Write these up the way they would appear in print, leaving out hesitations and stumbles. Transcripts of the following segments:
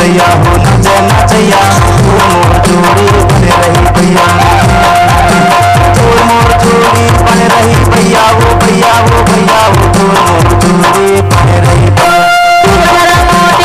नचैया हो नचे नचैया तोर मोर जोड़ी बने रही भैया तोर मोर जोड़ी बने रही भैया वो भैया वो भैया वो तोर मोर जोड़ी बने रही भैया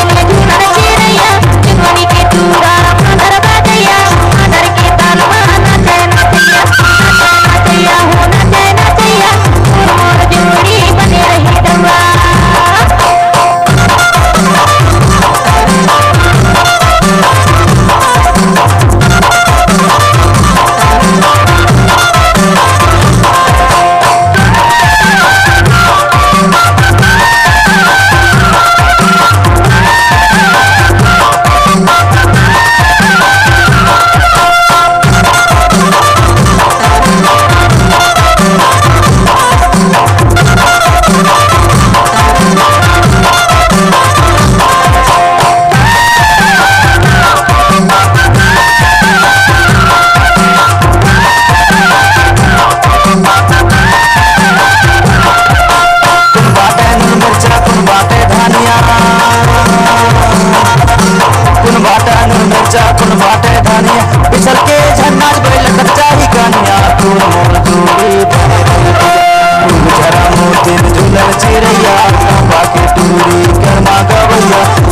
कुन बाटे धानिया पिछल के झन्ना बैल कच्चा ही कनिया तोर मोर जोड़ी बने रही भैया झरा मोती झूलर चिड़ैया बाकी टूरी कर्मा गवैया